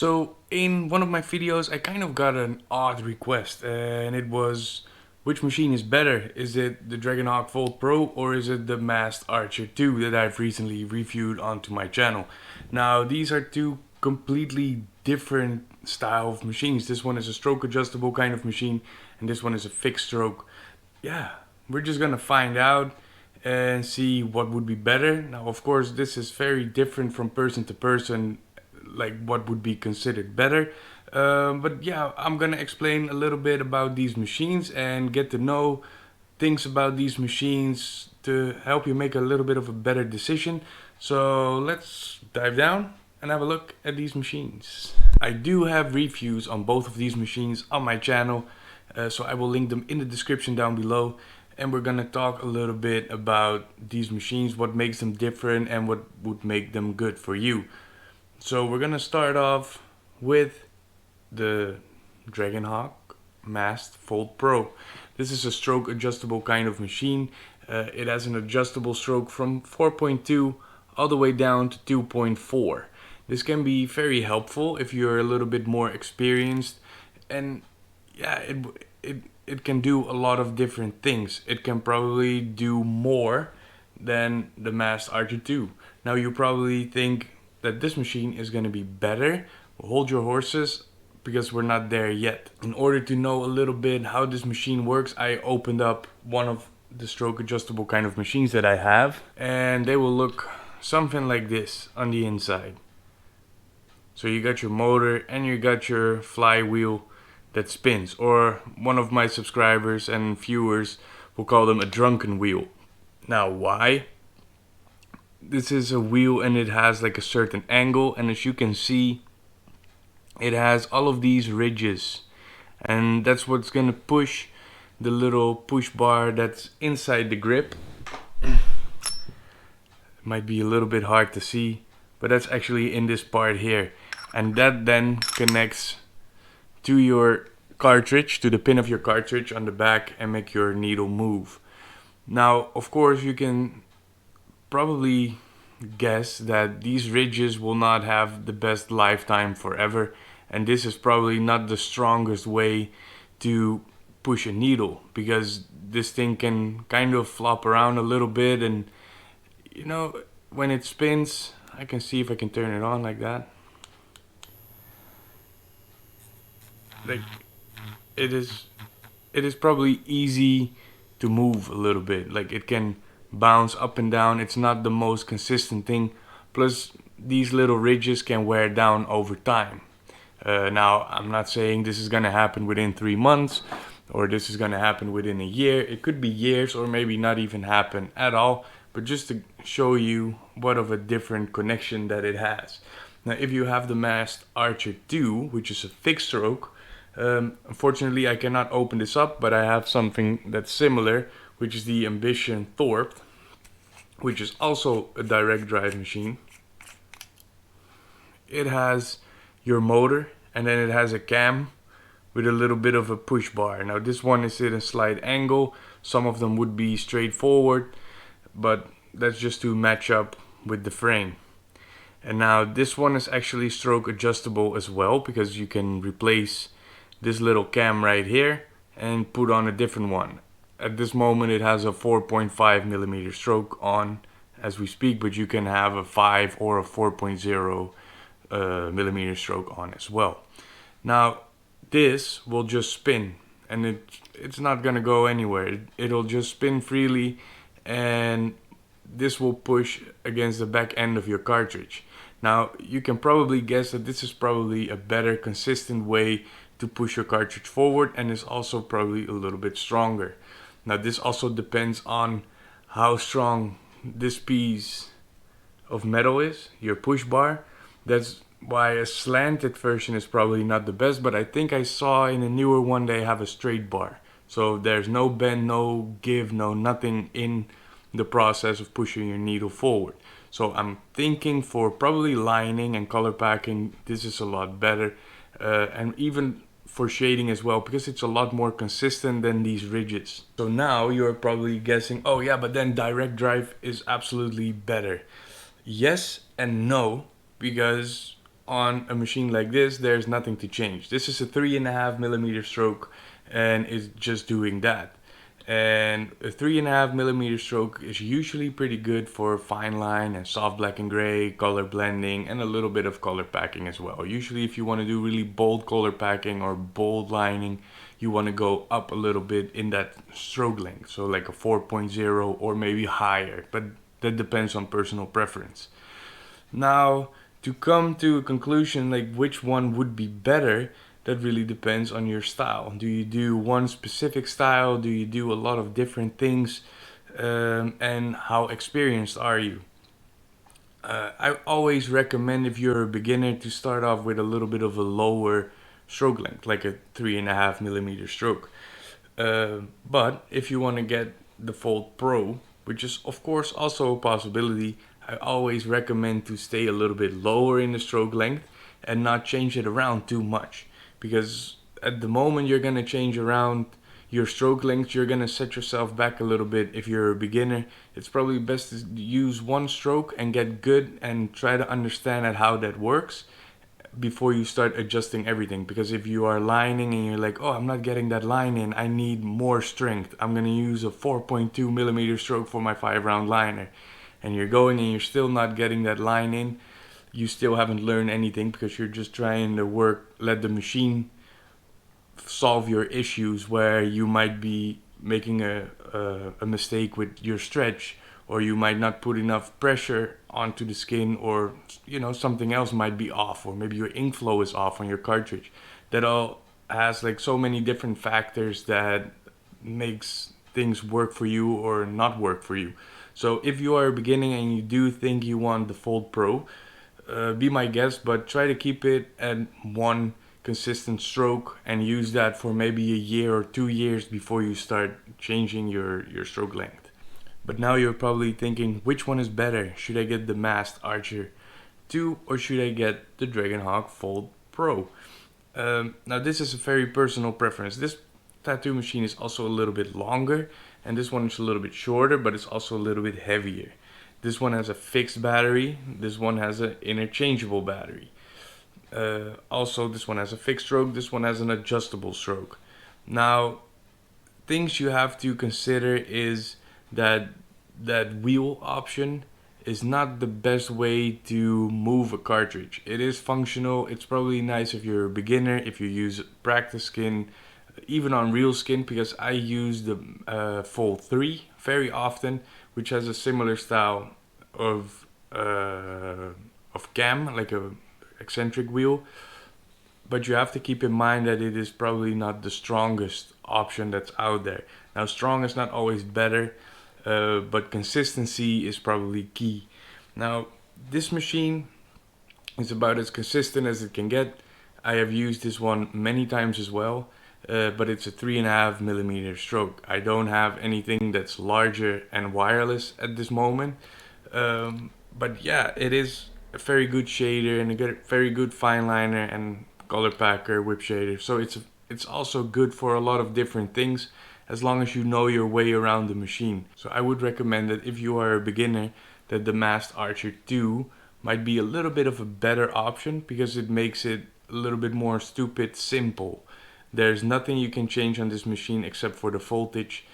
So in one of my videos I kind of got an odd request, and it was, which machine is better? Is it the Dragonhawk Fold Pro or is it the Mast Archer 2 that I've recently reviewed onto my channel? Now these are two completely different style of machines. This one is a stroke adjustable kind of machine and this one is a fixed stroke. Yeah, we're just gonna find out and see what would be better. Now of course this is very different from person to person, like what would be considered better. But yeah, I'm gonna explain a little bit about these machines and get to know things about these machines to help you make a little bit of a better decision. So let's dive down and have a look at these machines. I do have reviews on both of these machines on my channel, so I will link them in the description down below. And we're gonna talk a little bit about these machines, what makes them different and what would make them good for you. So we're gonna start off with the Dragonhawk Mast Fold Pro. This is a stroke adjustable kind of machine. It has an adjustable stroke from 4.2 all the way down to 2.4. This can be very helpful if you're a little bit more experienced, and yeah, it can do a lot of different things. It can probably do more than the Mast Archer 2. Now you probably think that this machine is going to be better. Hold your horses, because we're not there yet. In order to know a little bit how this machine works, I opened up one of the stroke adjustable kind of machines that I have, and they will look something like this on the inside. So you got your motor and you got your flywheel that spins, or one of my subscribers and viewers will call them a drunken wheel. Now why? This is a wheel and it has like a certain angle, and as you can see, it has all of these ridges, and that's what's gonna push the little push bar that's inside the grip. It might be a little bit hard to see, but that's actually in this part here, and that then connects to your cartridge, to the pin of your cartridge on the back, and make your needle move. Now of course you can probably guess that these ridges will not have the best lifetime forever, and this is probably not the strongest way to push a needle, because this thing can kind of flop around a little bit, and you know, when it spins, I can see if I can turn it on like that. Like it is probably easy to move a little bit. Like it can bounce up and down. It's not the most consistent thing. Plus these little ridges can wear down over time. Now I'm not saying this is gonna happen within 3 months or this is gonna happen within a year. It could be years, or maybe not even happen at all, but just to show you what of a different connection that it has. Now if you have the Mast Archer 2, which is a fixed stroke, unfortunately I cannot open this up, but I have something that's similar, which is the Ambition Thorpe, which is also a direct drive machine. It has your motor, and then it has a cam with a little bit of a push bar. Now this one is at a slight angle. Some of them would be straightforward, but that's just to match up with the frame. And now this one is actually stroke adjustable as well, because you can replace this little cam right here and put on a different one. At this moment it has a 4.5 millimeter stroke on as we speak, but you can have a 5 or a 4.0 millimeter stroke on as well. Now this will just spin, and it's not gonna go anywhere. It'll just spin freely, and this will push against the back end of your cartridge. Now you can probably guess that this is probably a better consistent way to push your cartridge forward, and is also probably a little bit stronger. Now this also depends on how strong this piece of metal is, your push bar. That's why a slanted version is probably not the best, but I think I saw in a newer one they have a straight bar. So there's no bend, no give, no nothing in the process of pushing your needle forward. So I'm thinking for probably lining and color packing, this is a lot better. And even for shading as well, because it's a lot more consistent than these ridges. So now you're probably guessing, oh yeah, but then direct drive is absolutely better. Yes and no, because on a machine like this, there's nothing to change. This is a 3.5mm stroke and it's just doing that. And a 3.5mm stroke is usually pretty good for fine line and soft black and gray, color blending, and a little bit of color packing as well. Usually if you want to do really bold color packing or bold lining, you want to go up a little bit in that stroke length. So like a 4.0 or maybe higher, but that depends on personal preference. Now, to come to a conclusion like which one would be better, that really depends on your style. Do you do one specific style? Do you do a lot of different things? And how experienced are you? I always recommend, if you're a beginner, to start off with a little bit of a lower stroke length, like a 3.5mm stroke. But if you want to get the Fold Pro, which is of course also a possibility, I always recommend to stay a little bit lower in the stroke length and not change it around too much. Because at the moment you're going to change around your stroke length, you're going to set yourself back a little bit. If you're a beginner, it's probably best to use one stroke and get good and try to understand at how that works before you start adjusting everything. Because if you are lining and you're like, oh, I'm not getting that line in, I need more strength, I'm going to use a 4.2mm stroke for my 5-round liner, and you're going and you're still not getting that line in, you still haven't learned anything, because you're just trying to let the machine solve your issues, where you might be making a mistake with your stretch, or you might not put enough pressure onto the skin, or something else might be off, or maybe your ink flow is off on your cartridge. That all has like so many different factors that makes things work for you or not work for you. So if you are beginning and you do think you want the Fold Pro, be my guest, but try to keep it at one consistent stroke and use that for maybe a year or 2 years before you start changing your stroke length. But now you're probably thinking, which one is better? Should I get the Mast Archer 2 or should I get the Dragonhawk Fold Pro? Now this is a very personal preference. This tattoo machine is also a little bit longer, and this one is a little bit shorter, but it's also a little bit heavier. This one has a fixed battery, this one has an interchangeable battery. Also, this one has a fixed stroke, this one has an adjustable stroke. Now, things you have to consider is that wheel option is not the best way to move a cartridge. It is functional, it's probably nice if you're a beginner, if you use practice skin, even on real skin, because I use the Fold 3 very often, which has a similar style of cam, like a eccentric wheel. But you have to keep in mind that it is probably not the strongest option that's out there. Now, strong is not always better, but consistency is probably key. Now, this machine is about as consistent as it can get. I have used this one many times as well. But it's a 3.5mm stroke. I don't have anything that's larger and wireless at this moment. But yeah, it is a very good shader and a very good fine liner and color packer, whip shader. So it's also good for a lot of different things, as long as you know your way around the machine. So I would recommend that if you are a beginner, that the Mast Archer 2 might be a little bit of a better option, because it makes it a little bit more stupid simple. There's nothing you can change on this machine except for the voltage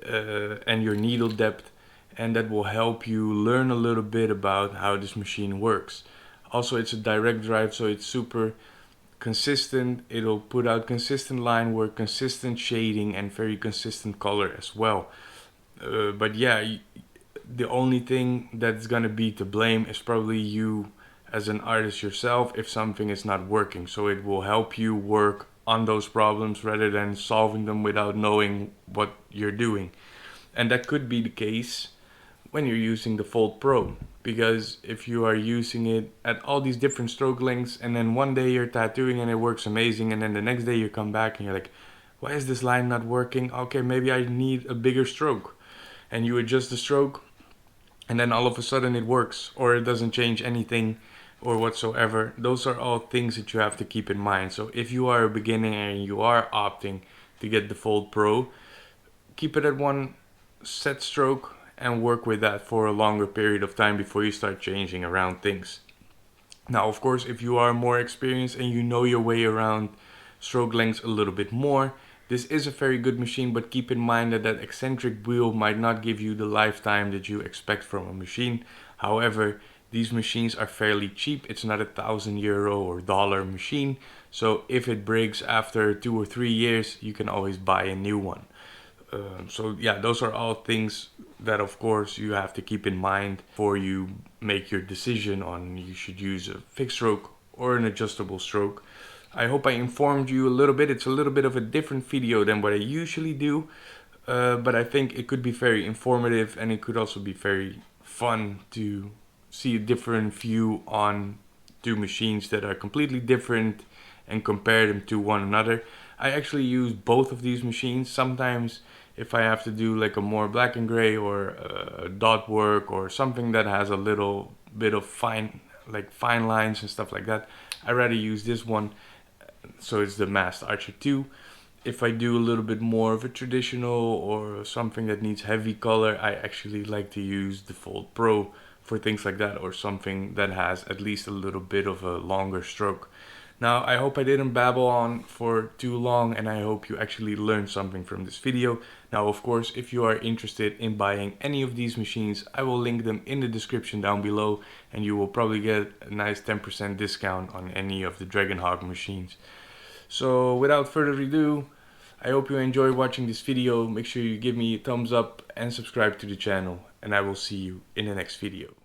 and your needle depth, and that will help you learn a little bit about how this machine works. Also, it's a direct drive, so it's super consistent. It'll put out consistent line work, consistent shading, and very consistent color as well. But yeah, the only thing that's gonna be to blame is probably you as an artist yourself if something is not working. So it will help you work on those problems rather than solving them without knowing what you're doing. And that could be the case when you're using the Fold Pro, because if you are using it at all these different stroke lengths, and then one day you're tattooing and it works amazing, and then the next day you come back and you're like, why is this line not working? Okay, maybe I need a bigger stroke. And you adjust the stroke, and then all of a sudden it works, or it doesn't change anything or whatsoever. Those are all things that you have to keep in mind. So if you are a beginner and you are opting to get the Fold Pro, keep it at one set stroke and work with that for a longer period of time before you start changing around things. Now, of course, if you are more experienced and you know your way around stroke lengths a little bit more, this is a very good machine, but keep in mind that that eccentric wheel might not give you the lifetime that you expect from a machine. However, these machines are fairly cheap. It's not €1,000 or dollar machine. So if it breaks after 2 or 3 years, you can always buy a new one. So yeah, those are all things that of course you have to keep in mind before you make your decision on you should use a fixed stroke or an adjustable stroke. I hope I informed you a little bit. It's a little bit of a different video than what I usually do, but I think it could be very informative, and it could also be very fun to see a different view on two machines that are completely different and compare them to one another. I actually use both of these machines. Sometimes if I have to do like a more black and gray or dot work or something that has a little bit of fine lines and stuff like that, I rather use this one. So it's the Mast Archer 2. If I do a little bit more of a traditional or something that needs heavy color, I actually like to use the Fold Pro for things like that, or something that has at least a little bit of a longer stroke. Now, I hope I didn't babble on for too long, and I hope you actually learned something from this video. Now, of course, if you are interested in buying any of these machines, I will link them in the description down below, and you will probably get a nice 10% discount on any of the Dragonhawk machines. So without further ado, I hope you enjoy watching this video. Make sure you give me a thumbs up and subscribe to the channel, and I will see you in the next video.